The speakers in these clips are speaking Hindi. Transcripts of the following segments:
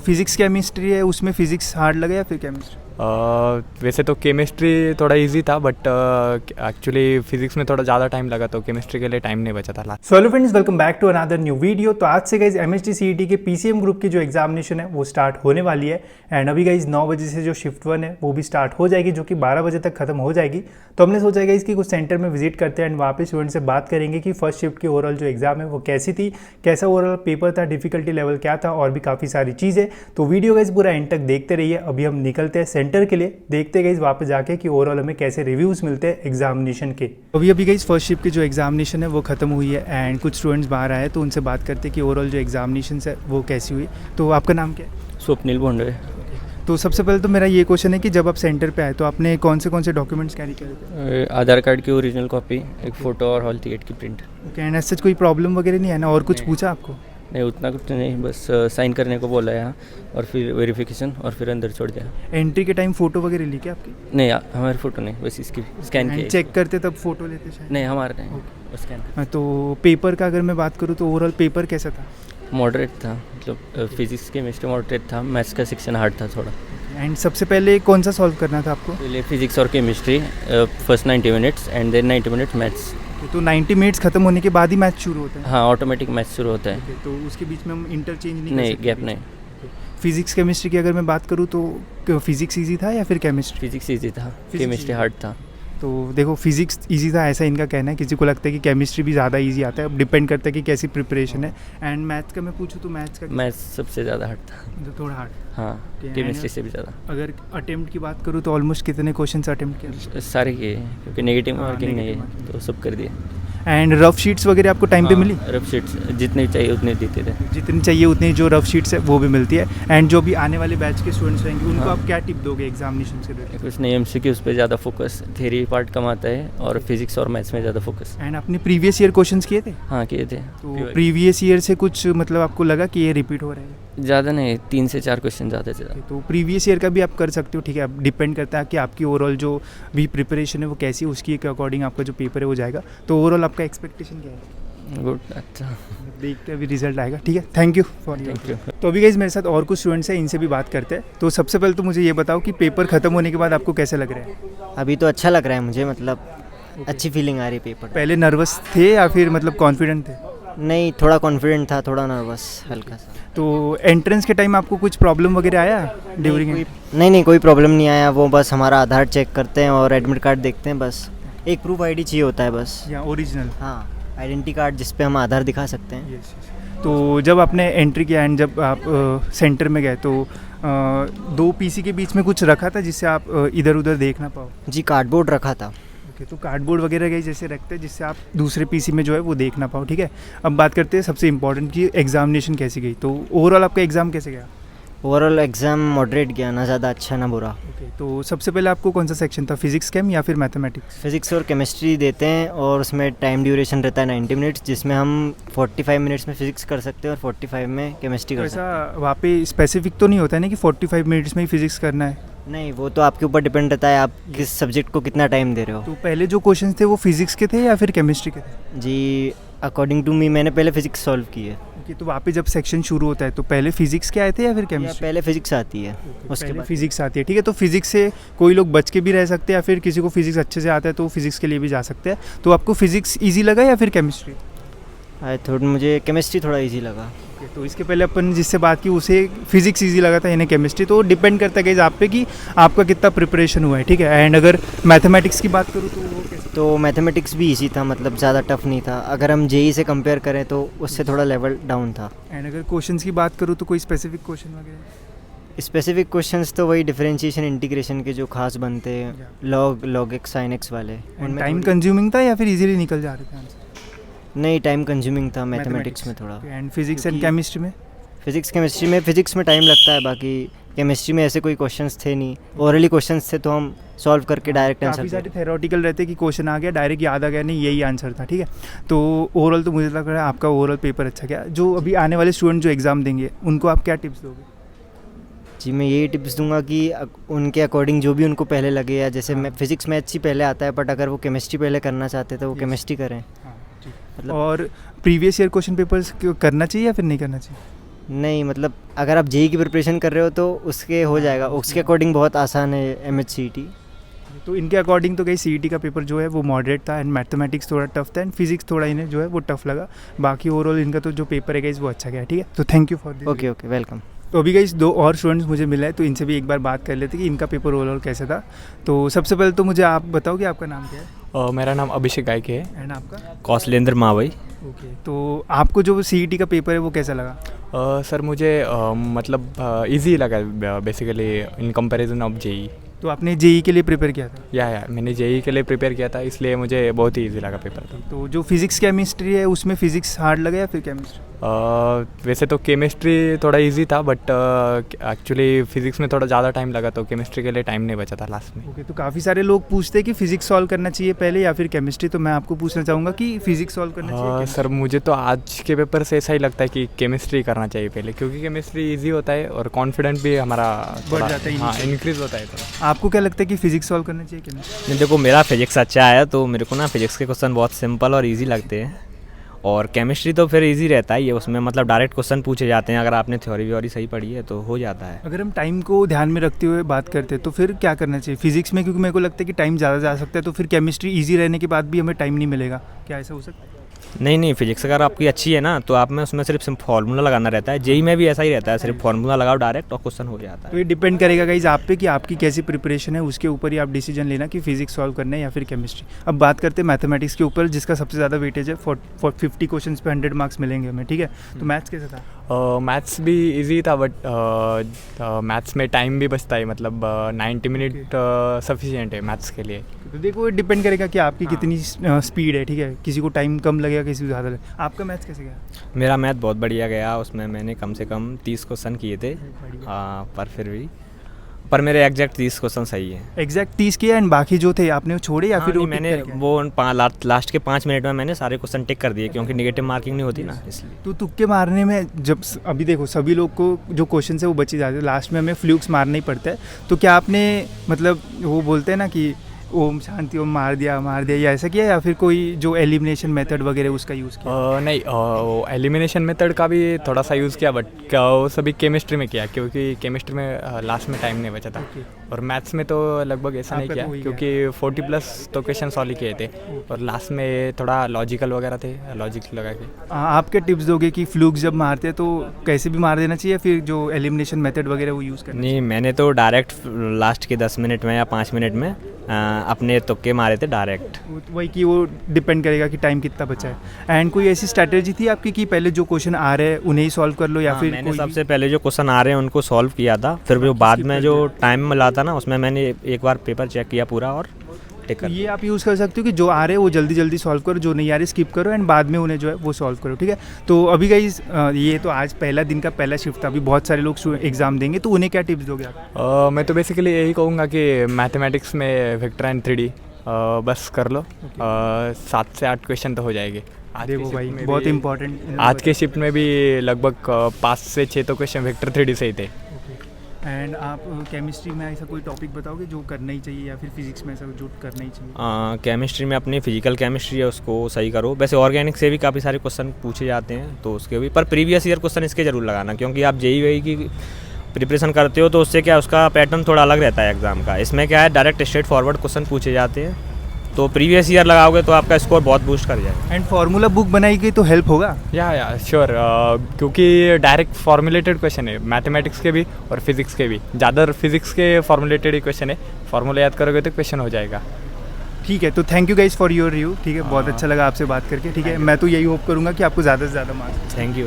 फिजिक्स केमिस्ट्री है, उसमें फिजिक्स हार्ड लगा या फिर केमिस्ट्री? वैसे तो केमिस्ट्री थोड़ा इजी था, बट एक्चुअली फिजिक्स में थोड़ा ज़्यादा टाइम लगा, तो केमिस्ट्री के लिए टाइम नहीं बचा था last. So hello friends, welcome back to another new video. तो आज से गाइज एमएचटी सीईटी के पीसीएम ग्रुप की जो एग्जामिनेशन है वो स्टार्ट होने वाली है। एंड अभी गाइज 9 बजे से जो शिफ्ट 1 है वो भी स्टार्ट हो जाएगी, जो कि 12 बजे तक खत्म हो जाएगी। तो हमने सोचा गाइज कि कुछ सेंटर में विजिट करते हैं एंड वहाँ पे स्टूडेंट से बात करेंगे कि फर्स्ट शिफ्ट की ओवरऑल जो एग्जाम है वो कैसी थी, कैसा ओवरऑल पेपर था, डिफिकल्टी लेवल क्या था और भी काफ़ी सारी चीज़ें। तो वीडियो गाइज पूरा एंड तक देखते रहिए। अभी हम निकलते हैं सेंटर के लिए, देखते गाइज वहाँ पे जाके कि ओवरऑल हमें कैसे रिव्यूज़ मिलते हैं एग्जामिनेशन के। अभी गाइज फर्स्ट शिफ्ट की जो एग्जामिनेशन है वो खत्म हुई है एंड कुछ स्टूडेंट्स बाहर आए, तो उनसे बात करते हैं कि ओवरऑल जो एग्जामिनेशन है वो कैसी हुई। तो आपका नाम क्या है? स्वप्निल भोंडे। तो सबसे पहले तो मेरा ये क्वेश्चन है कि जब आप सेंटर पे आए तो आपने कौन से डॉक्यूमेंट्स कैरी करे थे? आधार कार्ड की ओरिजिनल कॉपी, एक फ़ोटो और हॉल टिकट की प्रिंट। ओके, एंड ऐसा कोई प्रॉब्लम वगैरह नहीं है ना? और कुछ नहीं। पूछा आपको? नहीं, उतना कुछ नहीं, बस साइन करने को बोला यहाँ और फिर वेरिफिकेशन और फिर अंदर छोड़ दिया। एंट्री के टाइम फोटो वगैरह ली क्या आपकी? नहीं, हमारे फ़ोटो नहीं, बस इसकी स्कैन किया। चेक करते तब फोटो लेते शायद? नहीं, हमारा नहीं, बस स्कैन। तो पेपर का अगर मैं बात करूँ तो ओवरऑल पेपर कैसा था? मॉडरेट था, मतलब फिजिक्स केमिस्ट्री मॉडरेट था, मैथ्स का सेक्शन हार्ड था थोड़ा। एंड सबसे पहले कौन सा सॉल्व करना था आपको? पहले फिजिक्स और chemistry, first 90 minutes and then 90 minutes maths. तो 90 मिनट्स खत्म होने के बाद ही मैच शुरू होता है? हाँ, ऑटोमेटिक मैथ्स शुरू होता है। तो उसके बीच में हम इंटरचेंज नहीं, गैप नहीं। फिजिक्स केमिस्ट्री की अगर मैं बात करूँ तो फिजिक्स ईजी था या फिर केमिस्ट्री? फिजिक्स ईजी था, केमिस्ट्री हार्ड था। तो देखो फिजिक्स इजी था ऐसा इनका कहना है, किसी को लगता है कि केमिस्ट्री भी ज़्यादा इजी आता है, अब डिपेंड करता है कि कैसी प्रिपरेशन है। एंड मैथ्स का मैं पूछूँ तो मैथ्स का मैथ्स सबसे ज़्यादा हार्ड था। तो थोड़ा हार्ड। हाँ, केमिस्ट्री से भी ज़्यादा। अगर अटेम्प्ट की बात करूँ तो ऑलमोस्ट कितने क्वेश्चन अटेम्प्ट किए? सारे किए, क्योंकि नेगेटिव मार्किंग नहीं है तो सब कर दिए। एंड रफ शीट्स वगैरह आपको टाइम पे मिली? रफ शीट्स जितनी चाहिए उतने देते थे। जितनी चाहिए उतनी जो रफ शीट्स है वो भी मिलती है। एंड जो भी आने वाले बैच के स्टूडेंट्स रहेंगे उनको हाँ। आप क्या टिप दोगे एग्जामिनेशन से रिलेटेड? कुछ नहीं, एमसीक्यू उस पर ज़्यादा फोकस, थ्योरी पार्ट कम आता है और फिजिक्स और मैथ्स में ज़्यादा फोकस। एंड आपने प्रीवियस ईयर क्वेश्चंस किए थे? हाँ, किए थे। तो प्रीवियस ईयर से कुछ मतलब आपको लगा कि ये रिपीट हो रहा है? ज़्यादा नहीं, 3 से 4 क्वेश्चन ज़्यादा से ज़्यादा। तो प्रीवियस ईयर का भी आप कर सकते हो, ठीक है। अब डिपेंड करता है कि आपकी ओवरऑल जो भी प्रिपरेशन है वो कैसी है, उसकी के अकॉर्डिंग आपका जो पेपर है वो जाएगा। तो ओवरऑल आपका एक्सपेक्टेशन क्या है? गुड, अच्छा, देखते हैं अभी रिजल्ट आएगा। ठीक है, thank you for thank you. तो अभी गाइस मेरे साथ और कुछ स्टूडेंट्स हैं, इनसे भी बात करते हैं। तो सबसे पहले तो मुझे ये बताओ कि पेपर खत्म होने के बाद आपको कैसा लग रहा है? अभी तो अच्छा लग रहा है मुझे, मतलब अच्छी फीलिंग आ रही है पेपर। पहले नर्वस थे या फिर मतलब कॉन्फिडेंट थे? नहीं, थोड़ा कॉन्फिडेंट था, थोड़ा नर्वस हल्का सा। तो एंट्रेंस के टाइम आपको कुछ प्रॉब्लम वगैरह आया ड्यूरिंग? नहीं, कोई प्रॉब्लम नहीं आया। वो बस हमारा आधार चेक करते हैं और एडमिट कार्ड देखते हैं, बस एक प्रूफ आईडी चाहिए होता है बस। या ओरिजिनल? हाँ, आइडेंटिटी कार्ड जिस पे हम आधार दिखा सकते हैं। यस। तो जब आपने एंट्री किया एंड जब आप सेंटर में गए तो 2 पीसी के बीच में कुछ रखा था जिससे आप इधर उधर देख ना पाओ? जी, कार्डबोर्ड रखा था। ओके, तो कार्डबोर्ड वगैरह गए जैसे रखते हैं जिससे आप दूसरे पीसी में जो है वो देख ना पाओ, ठीक है। अब बात करते हैं सबसे इम्पोर्टेंट कि एग्जामिनेशन कैसी गई। तो ओवरऑल आपका एग्ज़ाम कैसे गया? ओवरऑल एग्ज़ाम मॉडरेट गया, ना ज़्यादा अच्छा ना बुरा। ओके, तो सबसे पहले आपको कौन सा सेक्शन था, फिजिक्स केम या फिर मैथमेटिक्स? फिजिक्स और केमिस्ट्री देते हैं और उसमें टाइम ड्यूरेशन रहता है 90 मिनट्स, जिसमें हम 45 मिनट्स में फिजिक्स कर सकते हैं और 45 में केमिस्ट्री कर सकते हैं। ऐसा वहाँ पे स्पेसिफिक तो नहीं होता है ना कि 45 मिनट्स में ही फिजिक्स करना है? नहीं, वो तो आपके ऊपर डिपेंड रहता है आप किस सब्जेक्ट को कितना टाइम दे रहे हो। तो पहले जो क्वेश्चन थे वो फिजिक्स के थे या फिर केमिस्ट्री के थे? जी, अकॉर्डिंग टू मी मैंने पहले फिजिक्स सॉल्व की है। ओके, तो वहाँ पे जब सेक्शन शुरू होता है तो पहले फिजिक्स के आए थे या फिर या केमिस्ट्री? पहले फिजिक्स आती है, उसके पहले बाद फिजिक्स आती है, ठीक है। तो फिजिक्स से कोई लोग बच के भी रह सकते हैं या फिर किसी को फिजिक्स अच्छे से आता है तो फिजिक्स के लिए भी जा सकते हैं। तो आपको फिजिक्स ईजी लगा या फिर केमिस्ट्री? मुझे केमिस्ट्री थोड़ा इजी लगा। ओके, तो इसके पहले अपन जिससे बात की उसे फिजिक्स ईजी लगा था, इन्हें केमिस्ट्री। तो डिपेंड करता है गाइस आप पे कि आपका कितना प्रिपरेशन हुआ है, ठीक है। एंड अगर मैथमेटिक्स की बात करूँ तो वो कैसे? तो मैथमेटिक्स भी इजी था, मतलब ज़्यादा टफ नहीं था। अगर हम जेई से कंपेयर करें तो उससे थोड़ा लेवल डाउन था। एंड अगर क्वेश्चंस की बात करूँ तो कोई स्पेसिफिक क्वेश्चन वगैरह? स्पेसिफिक क्वेश्चंस तो वही डिफरेंशिएशन इंटीग्रेशन के जो खास बनते हैं, लॉग एक्स साइन एक्स वाले। उनमें टाइम कंज्यूमिंग था या फिर इजीली निकल जा रहे थे आंसर? नहीं, टाइम कंज्यूमिंग था मैथमेटिक्स में थोड़ा। एंड फिजिक्स एंड केमिस्ट्री में? फिजिक्स में टाइम लगता है, बाकी केमिस्ट्री में ऐसे कोई क्वेश्चंस थे नहीं। ओरली क्वेश्चंस थे तो हम सॉल्व करके डायरेक्ट आंसर। काफ़ी सारे थेरोटिकल रहते कि क्वेश्चन आ गया डायरेक्ट याद आ गया, नहीं यही आंसर था, ठीक है। तो ओवरऑल तो मुझे लग रहा है आपका ओवरऑल पेपर अच्छा गया। जो अभी आने वाले स्टूडेंट जो एग्ज़ाम देंगे उनको आप क्या टिप्स दोगे? जी, मैं यही टिप्स दूंगा कि उनके अकॉर्डिंग जो भी उनको पहले लगे, या जैसे मैं फिजिक्स मैथ्स ही पहले आता है बट अगर वो केमिस्ट्री पहले करना चाहते तो वो केमिस्ट्री करें। मतलब और प्रीवियस ईयर क्वेश्चन पेपर्स करना चाहिए या फिर नहीं करना चाहिए? नहीं मतलब अगर आप जेई की प्रिपरेशन कर रहे हो तो उसके हो जाएगा, उसके अकॉर्डिंग बहुत आसान है एमएचसीईटी। तो इनके अकॉर्डिंग तो कहीं सीईटी का पेपर जो है वो मॉडरेट था एंड मैथमेटिक्स थोड़ा टफ था एंड फिजिक्स थोड़ा इन्हें जो है वो टफ लगा। बाकी ओवरऑल इनका तो जो पेपर है गाइस वो अच्छा गया। ठीक है, तो thank you for this. Okay okay, welcome. तो अभी गाइस 2 और स्टूडेंट्स मुझे मिले हैं, तो इनसे भी एक बार बात कर लेते हैं कि इनका पेपर ओवरऑल कैसा था। तो सबसे पहले तो मुझे आप बताओ कि आपका नाम क्या है मेरा नाम अभिषेक गायके है। एंड आपका? कौशलेंद्र मावई। ओके, तो आपको जो सीईटी का पेपर है वो कैसा लगा? सर मुझे मतलब इजी लगा basically in comparison of JEE. तो आपने जेई के लिए प्रिपेयर किया था? या मैंने जेई के लिए प्रिपेयर किया था, इसलिए मुझे बहुत ही इजी लगा पेपर था। तो जो फिजिक्स केमिस्ट्री है उसमें फिजिक्स हार्ड लगा या फिर केमिस्ट्री? वैसे तो केमिस्ट्री थोड़ा इजी था, बट एक्चुअली फिजिक्स में थोड़ा ज़्यादा टाइम लगा, तो केमिस्ट्री के लिए टाइम नहीं बचा था लास्ट में। ओके, तो काफ़ी सारे लोग पूछते हैं कि फिजिक्स सॉल्व करना चाहिए पहले या फिर केमिस्ट्री, तो मैं आपको पूछना चाहूँगा कि फिजिक्स सॉल्व करना चाहिए? सर मुझे तो आज के पेपर से ऐसा ही लगता है कि केमिस्ट्री करना चाहिए पहले, क्योंकि केमिस्ट्री इजी होता है और कॉन्फिडेंस भी हमारा बढ़ जाता है। हाँ, इंक्रीज होता है थोड़ा। आपको क्या लगता है कि फिजिक्स सॉल्व करना चाहिए केमिस्ट्री? नहीं, देखो मेरा फिजिक्स अच्छा है तो मेरे को ना फिजिक्स के क्वेश्चन बहुत सिंपल और इजी लगते हैं, और केमिस्ट्री तो फिर इजी रहता है, ये उसमें मतलब डायरेक्ट क्वेश्चन पूछे जाते हैं, अगर आपने थ्योरी व्योरी सही पढ़ी है तो हो जाता है। अगर हम टाइम को ध्यान में रखते हुए बात करते हैं तो फिर क्या करना चाहिए फिजिक्स में? क्योंकि मेरे को लगता है कि टाइम ज़्यादा जा सकता है, तो फिर केमिस्ट्री इजी रहने के बाद भी हमें टाइम नहीं मिलेगा, क्या ऐसा हो सकता है? नहीं, फिजिक्स अगर आपकी अच्छी है ना तो आप में उसमें सिर्फ फार्मूला लगाना रहता है, जेई में भी ऐसा ही रहता है, सिर्फ फार्मूला लगाओ डायरेक्ट और क्वेश्चन हो जाता है। तो ये डिपेंड करेगा गाइज आप पे कि आपकी कैसी प्रिपरेशन है, उसके ऊपर ही आप डिसीजन लेना कि फिजिक्स सॉल्व करना है या फिर केमिस्ट्री। अब बात करते हैं मैथमेटिक्स के ऊपर, जिसका सबसे ज़्यादा वेटेज है। 50 क्वेश्चन पे 100 मार्क्स मिलेंगे हमें। ठीक है, तो मैथ्स कैसा था? मैथ्स भी इजी था, बट मैथ्स में टाइम भी बचता है, मतलब 90 मिनट सफिशिएंट है मैथ्स के लिए। तो देखो डिपेंड करेगा कि आपकी हाँ। कितनी स्पीड है। ठीक है, किसी को टाइम कम लगेगा, किसी को ज़्यादा लगेगा। आपका मैथ्स कैसे गया? मेरा मैथ बहुत बढ़िया गया, उसमें मैंने कम से कम 30 क्वेश्चन किए थे। हाँ, पर मेरे एग्जैक्ट 30 क्वेश्चन सही है। एग्जैक्ट 30 किया एंड बाकी जो थे आपने वो छोड़े या हाँ, फिर नहीं, वो टिक मैंने करके आए? वो लास्ट के 5 मिनट में मैंने सारे क्वेश्चन टिक कर दिए, क्योंकि नेगेटिव मार्किंग नहीं होती ना, इसलिए। तो तुक्के मारने में जब अभी देखो सभी लोग को जो क्वेश्चन है वो बची जाते हैं, लास्ट में हमें फ्लूक्स मारना ही पड़ता है। तो क्या आपने मतलब वो बोलते हैं ना कि ओम शांति ओम मार दिया या ऐसा किया, या फिर कोई जो एलिमिनेशन मेथड वगैरह उसका यूज़ किया? नहीं, एलिमिनेशन मेथड का भी थोड़ा सा यूज़ किया, बट वो सभी केमिस्ट्री में किया, क्योंकि केमिस्ट्री में लास्ट में टाइम नहीं बचा था। और मैथ्स में तो लगभग ऐसा नहीं आपका किया, तो वही क्योंकि 40+ तो क्वेश्चन सॉल्व किए थे, और लास्ट में थोड़ा लॉजिकल वगैरह थे, लॉजिक लगा के। आप क्या टिप्स दोगे कि फ्लूक्स जब मारते हैं तो कैसे भी मार देना चाहिए, फिर जो एलिमिनेशन मेथड वगैरह वो यूज़ करना? नहीं, मैंने तो डायरेक्ट लास्ट के 10 मिनट में या 5 मिनट में अपने तुक्के मारे थे डायरेक्ट। वही कि वो डिपेंड करेगा कि टाइम कितना बचा है। एंड कोई ऐसी स्ट्रैटेजी थी आपकी कि पहले जो क्वेश्चन आ रहे हैं उन्हें ही सॉल्व कर लो, या हाँ, फिर मैंने कोई सबसे पहले जो क्वेश्चन आ रहे हैं उनको सॉल्व किया था, फिर जो बाद में जो टाइम मिला था ना उसमें मैंने एक बार पेपर चेक किया पूरा और टिक कर ये आप यूज़ कर सकते हो कि जो आ रहे हैं वो जल्दी जल्दी सॉल्व करो, जो नहीं आ रहे स्किप करो एंड बाद में उन्हें जो है वो सॉल्व करो। ठीक है, तो अभी गाइस ये तो आज पहला दिन का पहला शिफ्ट था, अभी बहुत सारे लोग एग्जाम देंगे, तो उन्हें क्या टिप्स दोगे आप? मैं तो बेसिकली यही कहूँगा कि मैथमेटिक्स में वेक्टर एंड 3D बस कर लो, 7 से 8 क्वेश्चन तो हो जाएंगे। देखो भाई बहुत इंपॉर्टेंट, आज के शिफ्ट में भी लगभग 5 से 6 तो क्वेश्चन वेक्टर 3D से ही थे। एंड आप केमिस्ट्री में ऐसा कोई टॉपिक बताओगे जो करना ही चाहिए, या फिर फिजिक्स में ऐसा जो करना ही चाहिए? केमिस्ट्री में अपनी फिजिकल केमिस्ट्री है उसको सही करो। वैसे ऑर्गेनिक से भी काफ़ी सारे क्वेश्चन पूछे जाते हैं, तो उसके भी पर प्रीवियस ईयर क्वेश्चन इसके ज़रूर लगाना, क्योंकि आप जेई वेई की प्रिपरेशन करते हो तो उससे क्या उसका पैटर्न थोड़ा अलग रहता है एग्ज़ाम का। इसमें क्या है डायरेक्ट स्ट्रेट फॉरवर्ड क्वेश्चन पूछे जाते हैं, तो प्रीवियस ईयर लगाओगे तो आपका स्कोर बहुत बूस्ट कर जाएगा। एंड फार्मूला बुक बनाई गई तो हेल्प होगा? या श्योर, क्योंकि डायरेक्ट फॉर्मुलेटेड क्वेश्चन है मैथमेटिक्स के भी और फिजिक्स के भी। ज़्यादा फिजिक्स के फॉर्मुलेटेड ही क्वेश्चन है, फार्मूला याद करोगे तो क्वेश्चन हो जाएगा। ठीक है, तो thank you guys for your review. ठीक है, बहुत अच्छा लगा आपसे बात करके। ठीक है, मैं तो यही होप करूंगा कि आपको ज़्यादा से ज़्यादा मार्क्स। Thank you.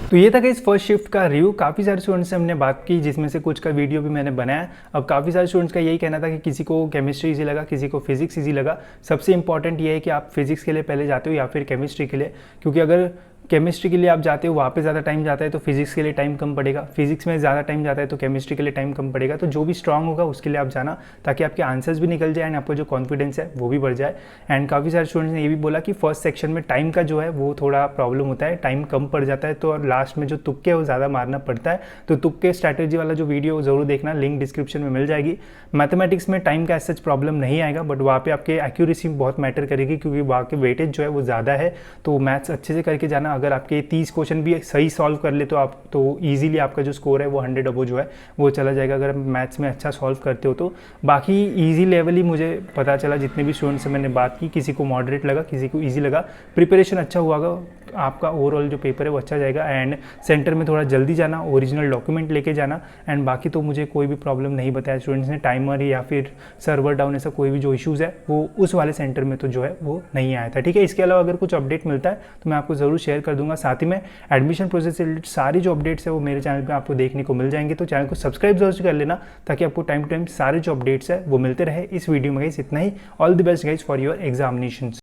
तो ये था गाइस फर्स्ट शिफ्ट का रिव्यू। काफ़ी सारे स्टूडेंट्स से हमने बात की, जिसमें से कुछ का वीडियो भी मैंने बनाया। अब काफ़ी सारे स्टूडेंट्स का यही कहना था कि किसी को केमिस्ट्री ईजी लगा, किसी को फिजिक्स ईजी लगा। सबसे इंपॉर्टेंट ये है कि आप फिजिक्स के लिए पहले जाते हो या फिर केमिस्ट्री के लिए, क्योंकि अगर केमिस्ट्री के लिए आप जाते हो वहाँ पे ज़्यादा टाइम जाता है तो फिजिक्स के लिए टाइम कम पड़ेगा, फिजिक्स में ज़्यादा टाइम जाता है तो केमिस्ट्री के लिए टाइम कम पड़ेगा। तो जो भी स्ट्रांग होगा उसके लिए आप जाना, ताकि आपके आंसर्स भी निकल जाए एंड आपका जो कॉन्फिडेंस है वो भी बढ़ जाए। एंड काफ़ी सारे स्टूडेंट्स ने ये भी बोला कि फर्स्ट सेक्शन में टाइम का जो है वो थोड़ा प्रॉब्लम होता है, टाइम कम पड़ जाता है, तो लास्ट में जो तुक्के है वो ज़्यादा मारना पड़ता है। तो तुक्के स्ट्रैटेजी वाला जो वीडियो ज़रूर देखना, लिंक डिस्क्रिप्शन में मिल जाएगी। मैथमेटिक्स में टाइम का एज सच प्रॉब्लम नहीं आएगा, बट वहाँ पे आपके एक्यूरेसी बहुत मैटर करेगी, क्योंकि वहाँ के वेटेज जो है वो ज़्यादा है। तो मैथ्स अच्छे से करके जाना। अगर आपके 30 क्वेश्चन भी सही सॉल्व कर ले तो ईजिली आपका जो स्कोर है वो 100 अबो जो है वो चला जाएगा, अगर आप मैथ्स में अच्छा सॉल्व करते हो तो। बाकी ईजी लेवल ही मुझे पता चला, जितने भी स्टूडेंट्स से मैंने बात की, किसी को मॉडरेट लगा, किसी को ईजी लगा। प्रिपरेशन अच्छा हुआ, आपका ओवरऑल जो पेपर है वो अच्छा जाएगा। एंड सेंटर में थोड़ा जल्दी जाना, ओरिजिनल डॉक्यूमेंट लेके जाना। एंड बाकी तो मुझे कोई भी प्रॉब्लम नहीं बताया स्टूडेंट्स ने, टाइमर या फिर सर्वर डाउन ऐसा कोई भी जो इश्यूज़ है वो उस वाले सेंटर में तो जो है वो नहीं आया था। ठीक है, इसके अलावा अगर कुछ अपडेट मिलता है तो मैं आपको ज़रूर शेयर कर दूंगा। साथ ही में एडमिशन प्रोसेस से रिलेटेड सारी जो अपडेट्स है वो मेरे चैनल पर आपको देखने को मिल जाएंगे, तो चैनल को सब्सक्राइब जरूर कर लेना ताकि आपको टाइम टू टाइम सारे जो अपडेट्स है वो मिलते रहे। इस वीडियो में गाइस इतना ही। All the best guys for your examinations.